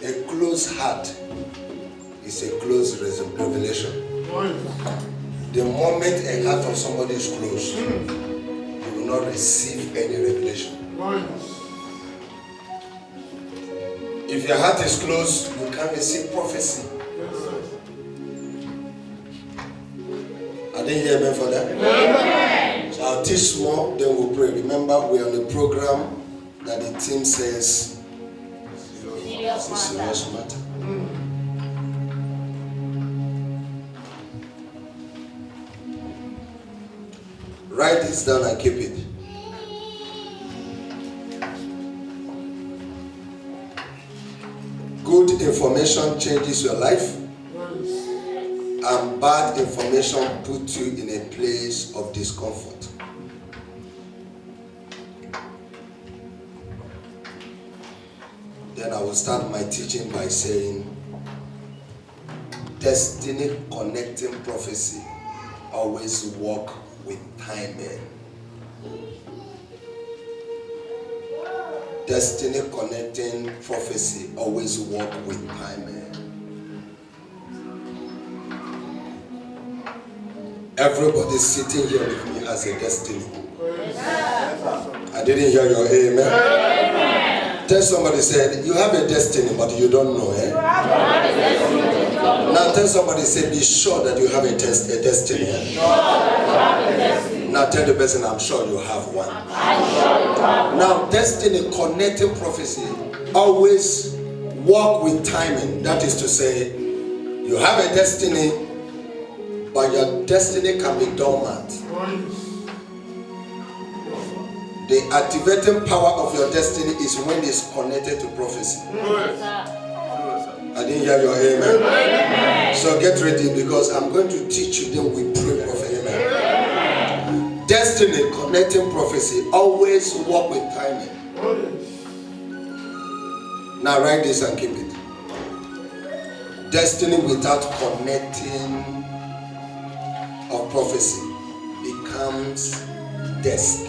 A closed heart is a closed revelation. The moment a heart of somebody is closed, you will not receive any revelation. If your heart is closed, you can't receive prophecy. I didn't hear amen for that. Amen. So I'll teach more, then we'll pray. Remember, we're on a program that the team says serious matter. Write this down and keep it. Good information changes your life, and bad information puts you in a place of discomfort. Then I will start my teaching by saying, destiny connecting prophecy always walk with timing. Destiny connecting prophecy always walk with timing. Everybody sitting here with me has a destiny. I didn't hear your amen. Tell somebody, said, you have a destiny, but you don't know. Now tell somebody, say, be sure that you have a destiny. Now tell the person, I'm sure you have one. Now destiny connecting prophecy always walk with timing. That is to say, you have a destiny, but your destiny can be dormant. The activating power of your destiny is when it's connected to prophecy. I didn't hear your amen. So get ready, because I'm going to teach you, then we pray prophet. Amen. Destiny connecting prophecy always walk with timing. Now write this and keep it. Destiny without connecting of prophecy becomes desk.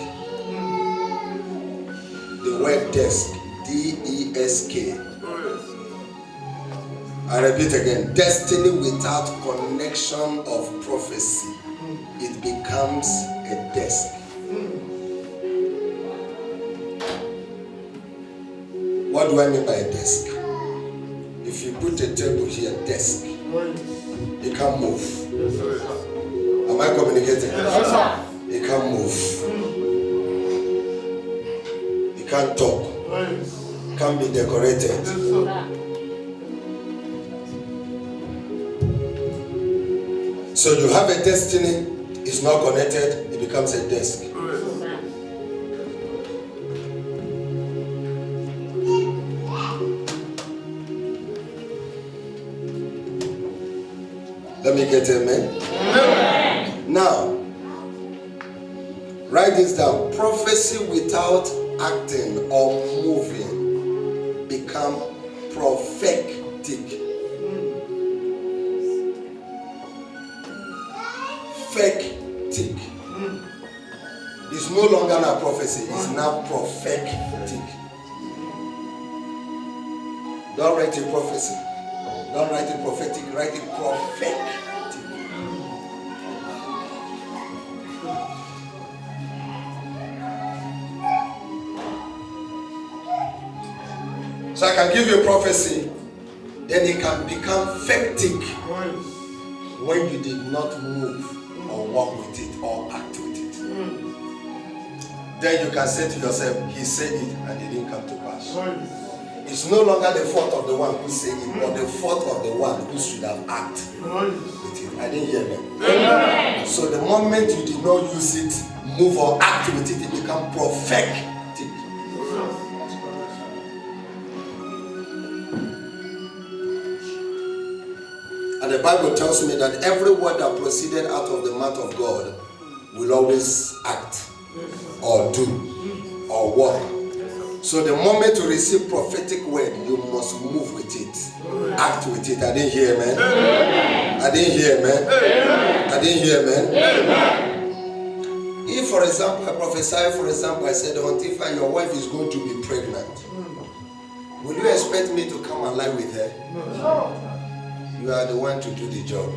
The word desk, D-E-S-K. I repeat again, destiny without connection of prophecy, it becomes a desk. What do I mean by a desk? If you put a table here, desk, it can't move. Am I communicating? It can't move. It can't talk. It can't be decorated. So you have a destiny, it's not connected, it becomes a desk. Let me get amen. Now, write this down. Prophecy without acting or moving become prophetic. Prophetic. It's no longer a prophecy, it's now prophetic. Don't write it prophecy. Don't write it prophetic, write it prophetic. So I can give you a prophecy, then it can become factic when you did not move or walk with it or act with it. Then you can say to yourself, he said it and it didn't come to pass. It's no longer the fault of the one who said it, but the fault of the one who should have acted with it. I didn't hear them. Amen. So the moment you did not use it, move or act with it, it becomes prophetic. And the Bible tells me that every word that proceeded out of the mouth of God will always act or do or walk. So the moment you receive prophetic word, you must move with it, act with it. I didn't hear amen. I didn't hear amen. I didn't hear amen. If, for example, I prophesy, for example, I said, Auntie, your wife is going to be pregnant. Will you expect me to come and lie with her? No. You are the one to do the job.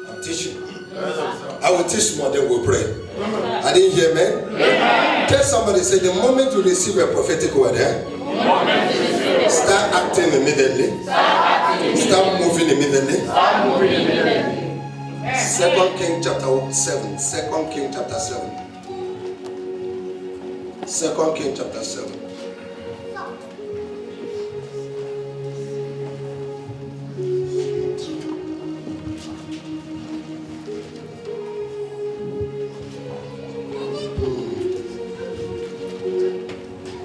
I'm teaching. I will teach more, then we'll pray. I didn't hear, man. Tell somebody, say, the moment you receive a prophetic word, start acting immediately. Start moving immediately. 2 Kings chapter 7. 2 Kings chapter 7. 2 Kings chapter 7.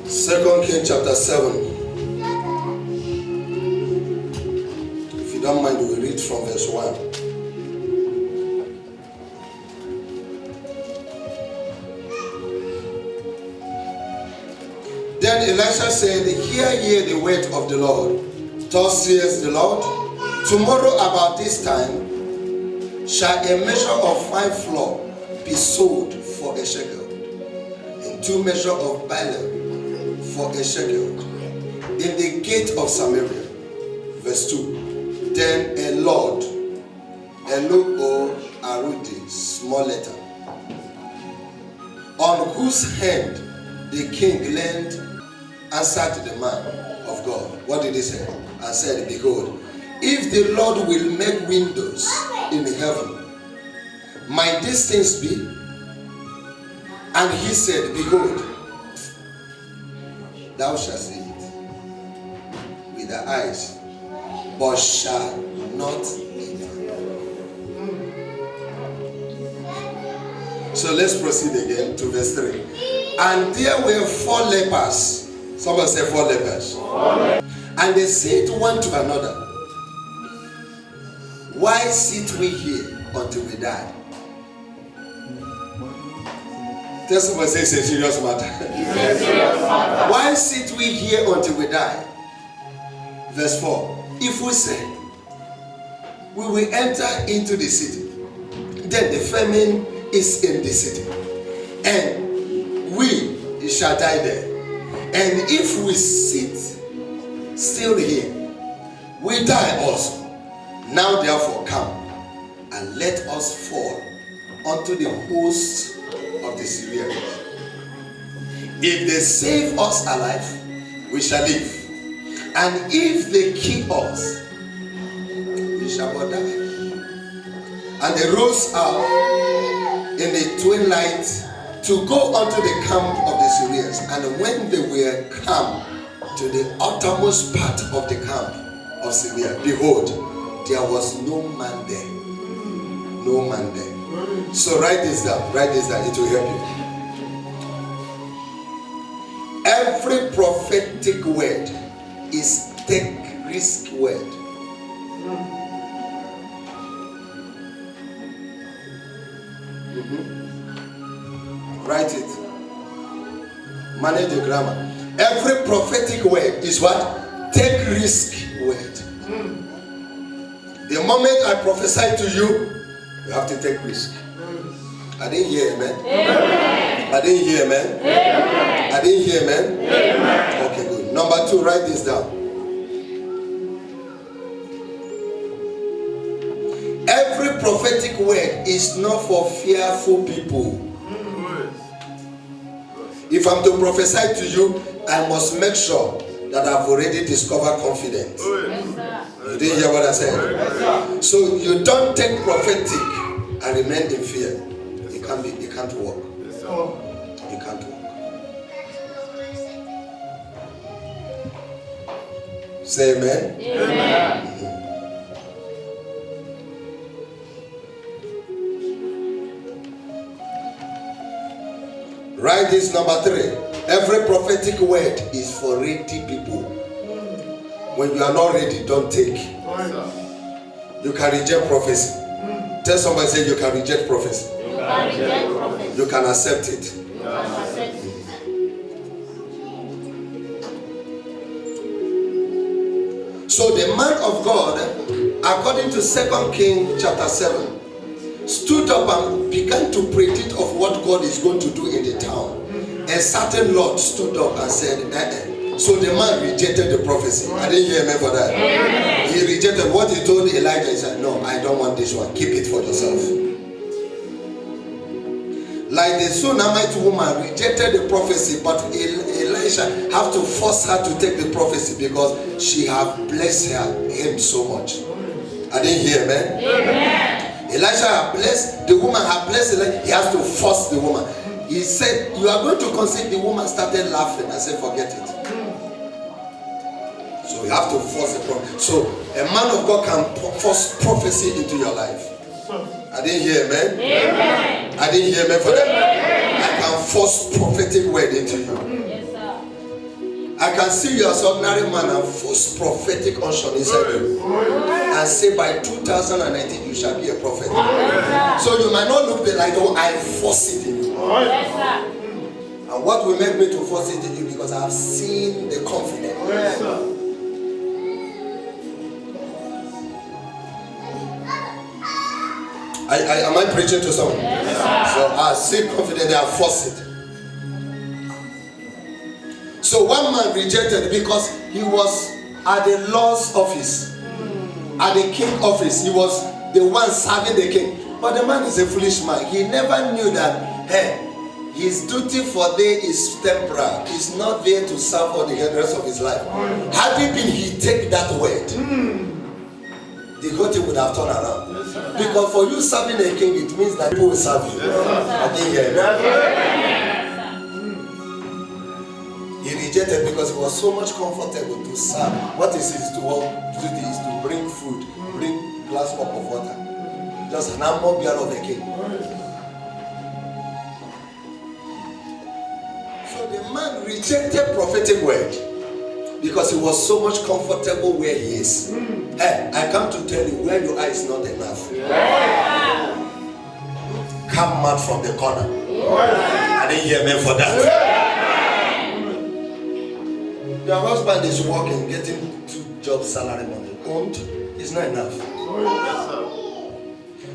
Second Kings chapter 7. If you don't mind, we will read from verse 1. Then Elisha said, hear ye the word of the Lord. Thus says the Lord, tomorrow about this time shall a measure of fine flour be sold for a shekel, and 2 measures of barley for a shekel in the gate of Samaria. Verse 2. Then a Lord, L-O-R-D, small letter, on whose hand the king leaned, answered the man of God. What did he say? And said, behold, if the Lord will make windows in heaven, might these things be? And he said, behold, thou shalt see it with thy eyes, but shall not eat. So let's proceed again to verse 3. And there were 4 lepers. Someone say 4 lepers. And they said one to another, why sit we here until we die? Tell someone, say it's a serious matter. Why sit we here until we die? Verse 4. If we say, we will enter into the city, then the famine is in the city, and we shall die there. And if we sit still here, we die also. Now therefore come, and let us fall unto the host of the Syrians. If they save us alive, we shall live. And if they kill us, we shall not die. And they rose up in the twilight to go unto the camp of the Syrians. And when they were come to the uttermost part of the camp of Syria, behold, there was no man there. No man there. So write this down. Write this down. It will help you. Every prophetic word is take risk word. Write it. Manage the grammar. Every prophetic word is what? Take risk word. The moment I prophesy to you, you have to take risk. I didn't hear amen. Amen. I didn't hear amen. Amen. I didn't hear amen. Amen. Okay, good. Number 2, write this down. Every prophetic word is not for fearful people. If I'm to prophesy to you, I must make sure that I've already discovered confidence. You didn't hear what I said? So you don't take prophetic and remain in fear. It can't work. It can't work. Say amen. Amen. Write this, number 3. Every prophetic word is for ready people. When you are not ready, don't take. You can reject prophecy. Tell somebody, say you can reject prophecy. You can reject prophecy. You can accept it. You can accept it. So the man of God, according to 2 Kings chapter 7, stood up and began to predict of what God is going to do in the town. A certain Lord stood up and said, So the man rejected the prophecy. I didn't hear him for that. He rejected what he told Elijah. He said, no, I don't want this one. Keep it for yourself. Like the Shunammite woman rejected the prophecy, but Elisha have to force her to take the prophecy because she have blessed him so much. I didn't hear, man. Amen. Elisha had blessed the woman, had blessed Elijah. He has to force the woman. He said, you are going to conceive. The woman started laughing. I said, forget it. So you have to force the prophecy. So a man of God can force prophecy into your life. I didn't hear, man. Amen. I didn't hear, man, for that. Amen. I can force prophetic word into you. Yes, sir. I can see you as an ordinary man and force prophetic unction inside you. And say by 2019 you shall be a prophet. Yes, so you might not look like, oh, I force it in you. Yes, sir. And what will make me to force it in you? Because I have seen the confidence. Yes, sir. Am I preaching to someone? Yes, so I see confidence, I force it. So one man rejected because he was at the Lord's office, at the king's office. He was the one serving the king. But the man is a foolish man. He never knew that, hey, his duty for day is temporal. He's not there to serve for the rest of his life. Had it been he take that word, the whole thing would have turned around. Because for you serving a king, it means that people will serve you. I think he rejected because it was so much comfortable to serve. What is his duty is to bring food, bring glass cup of water. Just an armor bearer of a king. So the man rejected prophetic word because he was so much comfortable where he is. Hey, I come to tell you, where you are is not enough. Yeah. Come out from the corner. Yeah. I didn't hear me for that. Yeah. Your husband is working, getting 2 job salary money. Owned is not enough.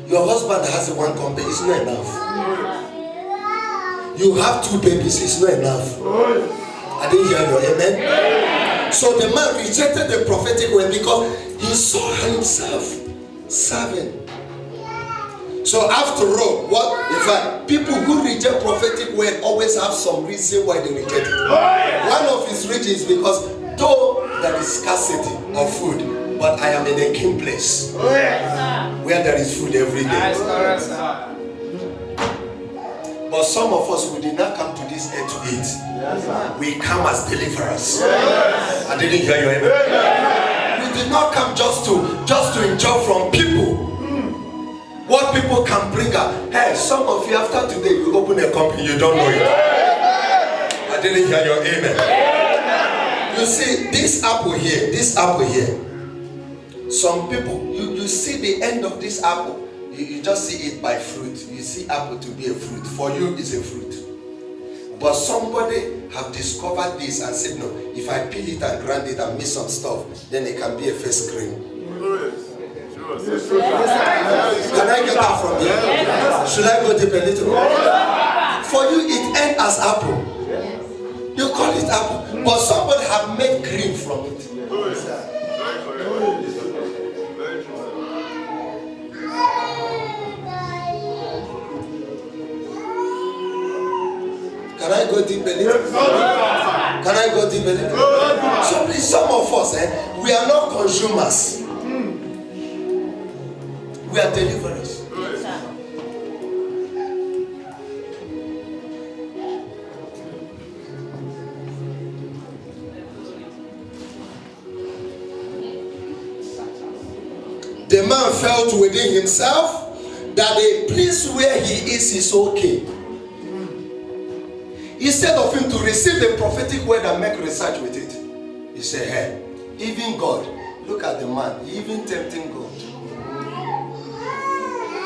Your husband has one company, it's not enough. You have 2 babies, it's not enough. I didn't hear you, amen? So the man rejected the prophetic word because he saw himself serving. So after all, in fact, people who reject prophetic word always have some reason why they reject it. One of his reasons is because though there is scarcity of food, but I am in a king place where there is food every day. But some of us, we did not come to this earth to eat. We come as deliverers. I didn't hear you, amen. We did not come just to enjoy from people. What people can bring up. Hey, some of you after today, you open a company, you don't know it. I didn't hear your amen. You see, this apple here, some people, you see the end of this apple. You just see it by fruit. You see apple to be a fruit. For you, it's a fruit. But somebody have discovered this and said, no, if I peel it and grind it and mix some stuff, then it can be a face cream. Can I get that from you? Should I go deep a little? For you, it ends as apple. You call it apple. But somebody have made cream from it. Can I go deep a little? Can I go deep a little? So please, some of us, we are not consumers. We are deliverers. The man felt within himself that a place where he is okay. Instead of him to receive the prophetic word and make research with it, he said, hey, even God, look at the man, even tempting God.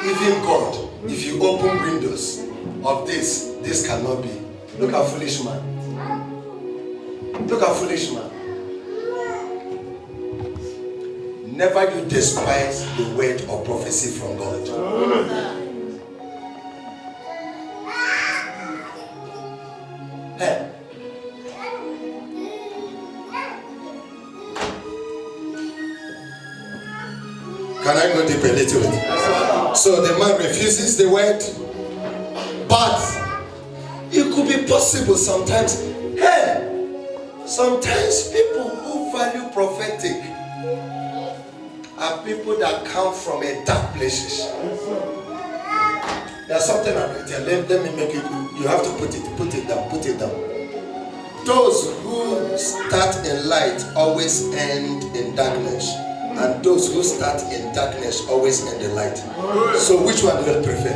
Even God, if you open windows of this cannot be. Look at foolish man. Look at foolish man. Never you despise the word of prophecy from God. Hey. Can I go deep a little bit? So the man refuses the word, but it could be possible sometimes. Hey, sometimes people who value prophetic are people that come from a dark places. There's something I can tell. Let me make it. You have to put it down. Those who start in light always end in darkness, and those who start in darkness always end in light. So which one do you prefer?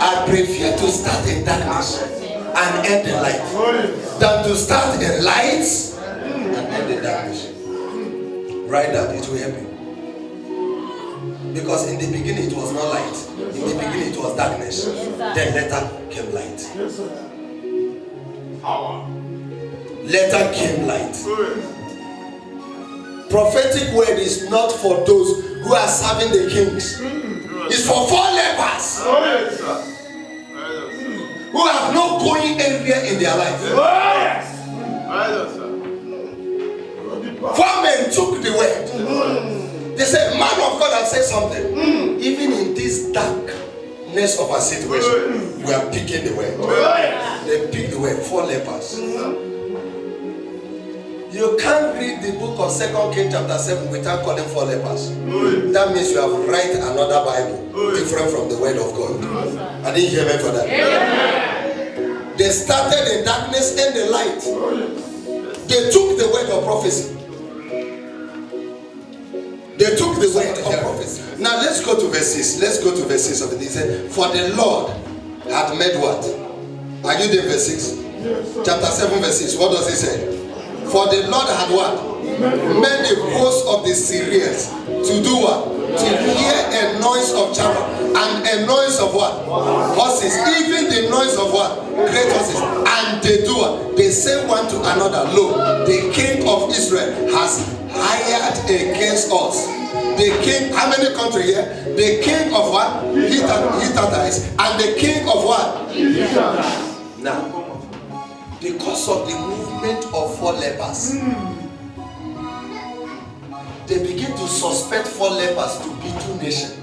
I prefer to start in darkness and end in light than to start in light and end in darkness. Write that, it will help you. Because in the beginning it was not light. In the beginning it was darkness. Then later came light. Later came light. Prophetic word is not for those who are serving the kings. It's for 4 lepers who have no going area in their life. 4 men took the word. They said, man of God has said something. Even in this darkness of our situation, we are picking the word. They picked the word, 4 lepers. You can't read the book of 2 Kings chapter 7 without calling 4 lepers. That means you have write another Bible different from the word of God. I didn't hear me for that. They started in darkness and the light. They took the word of prophecy. They took the word of prophecy. Now let's go to verse 6. Let's go to verse 6 of it. He said, for the Lord had made what? Are you there, verse 6? Chapter 7 verse 6. What does he say? For the Lord had what? Made the host of the Syrians to do what? To hear a noise of chariot and a noise of what? Horses. Even the noise of what? Great horses. And they do what? They say one to another, lo, the king of Israel has hired against us. The king, how many countries here? The king of what? Hittites. And the king of what? Now, because of the movement of 4 lepers, they begin to suspect 4 lepers to be 2 nations.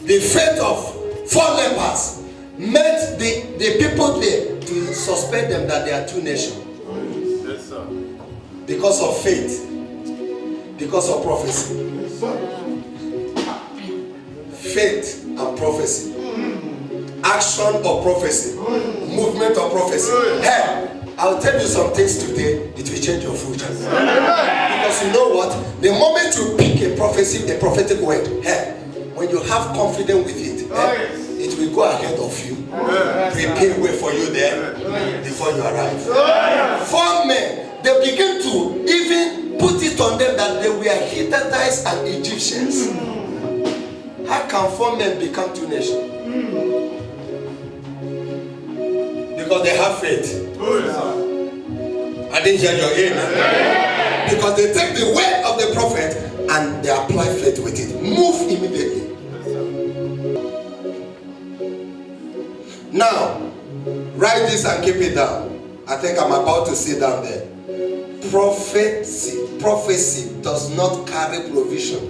The fate of 4 lepers made the people there to suspect them that they are 2 nations. Yes, sir. Because of faith, because of prophecy. Yes, sir. Faith and prophecy. Action of prophecy, movement of prophecy. Hey, I'll tell you some things today, it will change your future. Because you know what? The moment you pick a prophecy, a prophetic word, hey, when you have confidence with it, it will go ahead of you. Prepare way for you there before you arrive. 4 men, they begin to even put it on them that they were Hittites and Egyptians. How can 4 men become 2 nations? Because they have faith. I didn't hear your amen. Because they take the word of the prophet and they apply faith with it. Move immediately. Now, write this and keep it down. I think I'm about to sit down there. Prophecy does not carry provision,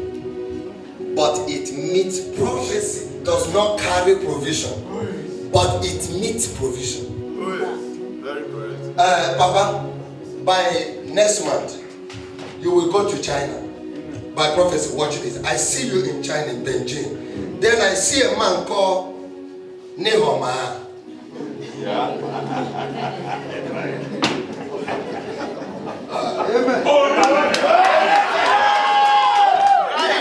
but it meets prophecy. Does not carry provision, but it meets provision. Very correct. Papa, by next month, you will go to China. By prophecy, watch this. I see you in China, in Beijing. Then I see a man called Nehoma.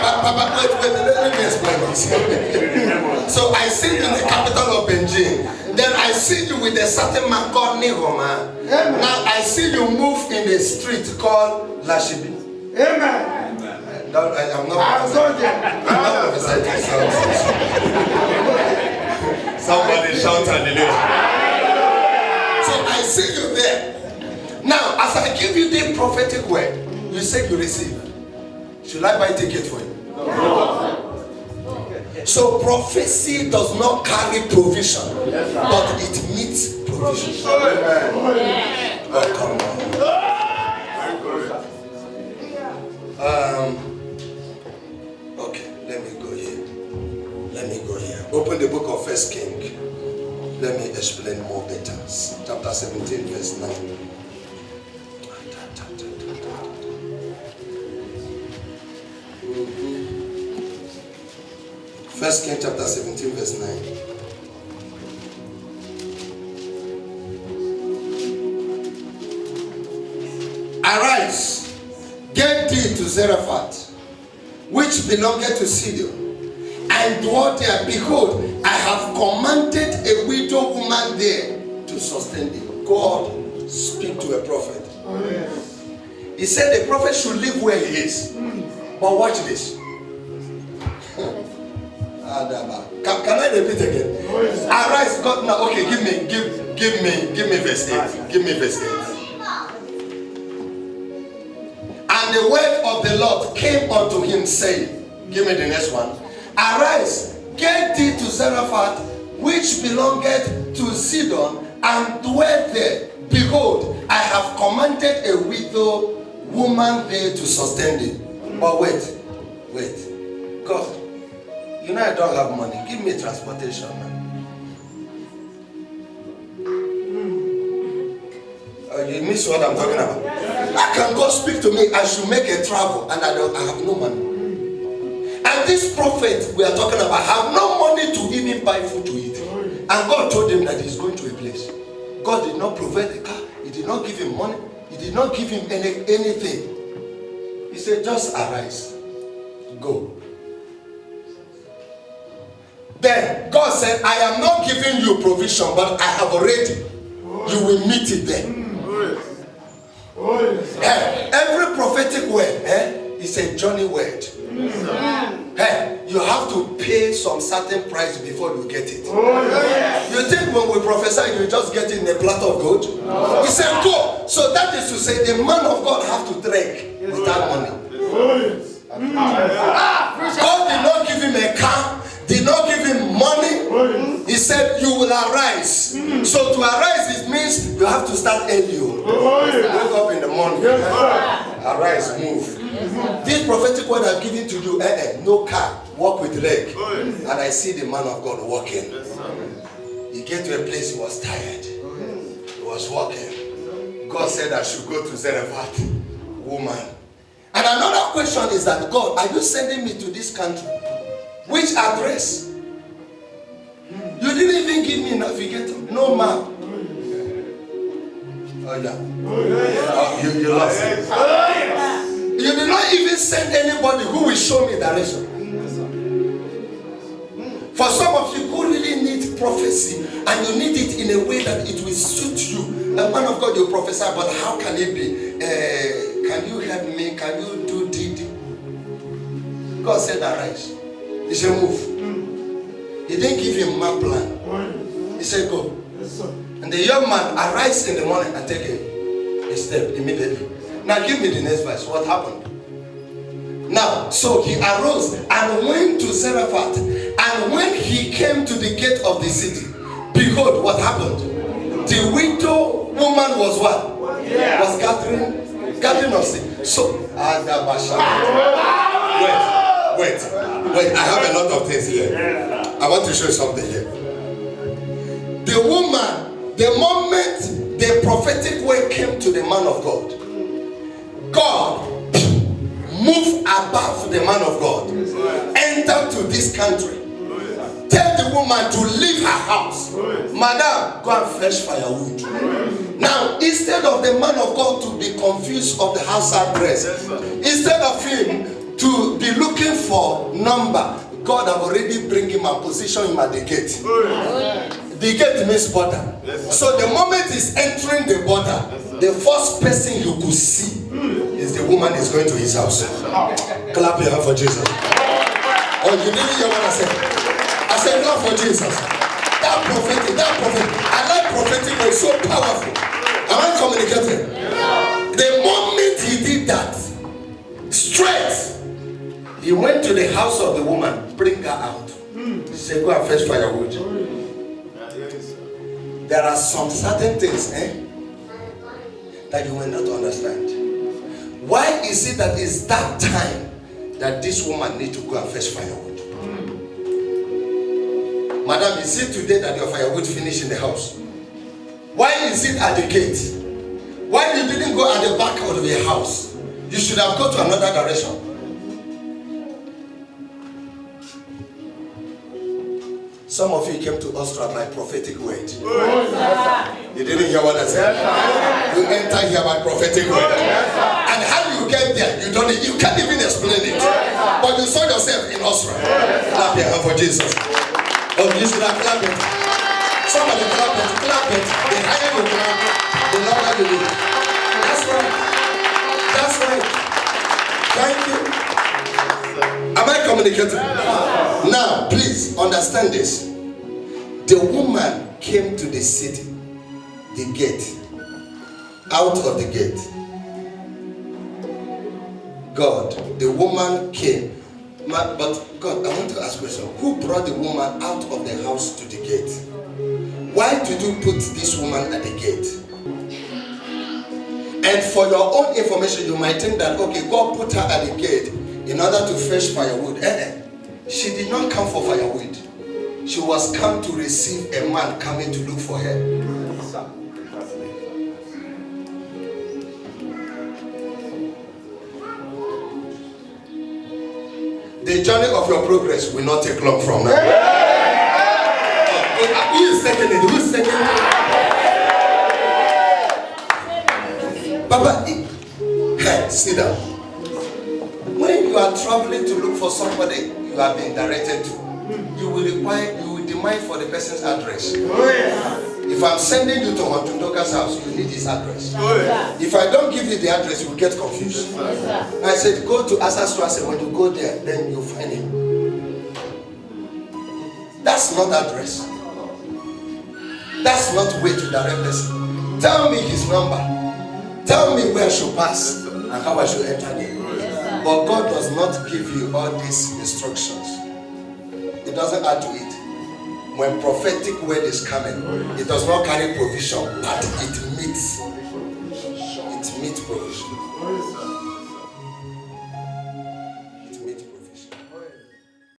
Papa, wait, let me explain this. So I see you in the capital of Beijing. Then I see you with a certain man called Nehoma. Now I see you move in a street called Lashibi. Amen. I'm not prophesying. Somebody shout hallelujah. So I see you there. Now, as I give you the prophetic word, you say you receive. Should I buy a ticket for you? No. So prophecy does not carry provision, but it meets provision. Oh, come on. Okay, let me go here. Open the book of 1 Kings. Let me explain more details. Chapter 17, verse 9. 1 Kings chapter 17, verse 9. Arise, get thee to Zarephath, which belongeth to Sidon, and dwell there. Behold, I have commanded a widow woman there to sustain thee. God speak to a prophet. He said the prophet should live where he is. But watch this. Can I repeat again? Arise, God. Now, okay, give me verse 8. Give me verse 8. And the word of the Lord came unto him, saying, give me the next one. Arise, get thee to Zarephath, which belongeth to Sidon, and dwell there. Behold, I have commanded a widow woman there to sustain thee. But wait. God, you know I don't have money. Give me transportation, man. You miss what I'm talking about? How can God speak to me? I should make a travel and I have no money. And this prophet we are talking about have no money to even buy food to eat. And God told him that he's going to a place. God did not provide a car. He did not give him money. He did not give him anything. He said, just arise. Go. Then God said, I am not giving you provision, but I have already. You will meet it there. Every prophetic word is a journey word. You have to pay some certain price before you get it. You think when we prophesy, you just get in a platter of gold? He said, go. So that is to say, the man of God have to trek without money. God did not give him a car, did not give him money. He said, you will arise. So to arise, it means you have to start early. Wake up in the morning. Arise, move. This prophetic word I'm giving to you, no car, walk with leg. And I see the man of God walking. He get to a place, he was tired. He was walking. God said I should go to Zarephath, woman. And another question is that, God, are you sending me to this country? Which address? You didn't even give me a navigator, no map. Oh yeah. You lost it. You did not even send anybody who will show me direction. For some of you who really need prophecy and you need it in a way that it will suit you. A man of God, you prophesy, but how can it be? Can you help me? Can you do it? God said, arise. He said, move. He didn't give him a plan. He said, go. And the young man arise in the morning and take a step immediately. Now give me the next verse. What happened? Now, so he arose and went to Zarephath. And when he came to the gate of the city, behold, what happened? The widow woman was what? Was gathering of seed. So, wait. I have a lot of things here. I want to show you something here. The woman, the moment the prophetic word came to the man of God, God moved above the man of God, enter to this country, tell the woman to leave her house. Madam, go and fetch firewood. Now, instead of the man of God to be confused of the house address, instead of him to be looking for number, God have already bring him and position him at the gate. The gate means border. So the moment he's entering the border, the first person you could see is the woman is going to his house. Clap your hand for Jesus. Oh, you didn't hear what I said? I said clap for Jesus. That prophetic. I like prophetic, it's so powerful. Am I communicating? The moment he did that, straight, he went to the house of the woman, bring her out. Say, go and fetch firewood. There are some certain things that you will not understand. Why is it that it's that time that this woman needs to go and fetch firewood? Madam, is it today that your firewood finished in the house? Why is it at the gate? Why you didn't go at the back of the house? You should have gone to another direction. Some of you came to Austria by prophetic word. You didn't hear what I said? You enter here by prophetic word. And how you get there, you can't even explain it. But you saw yourself in Austria. Clap your hand for Jesus. Oh, you should have clapped it. Somebody clap it, clap it. The higher you clap, the longer you do. That's right. That's right. Thank you. Am I communicating? Now, please understand this. The woman came to the city, the gate, out of the gate. God, the woman came. But God, I want to ask a question. Who brought the woman out of the house to the gate? Why did you put this woman at the gate? And for your own information, you might think that, okay, God put her at the gate in order to fetch firewood. She did not come for firewood. She was come to receive a man coming to look for her. The journey of your progress will not take long from now. Who is taking it? Who is taking it? Papa, hey, sit down. When you are traveling to look for somebody you have been directed to, you will demand for the person's address. If I'm sending you to Hontundoka's house, you need his address. If I don't give you the address, you will get confused. I said, go to Asasstrasse. When you go there, then you find him. That's not address. That's not way to direct person. Tell me his number. Tell me where I should pass and how I should enter there. But God does not give you all these instructions. It doesn't add to it. When prophetic word is coming, it does not carry provision, but it meets provision.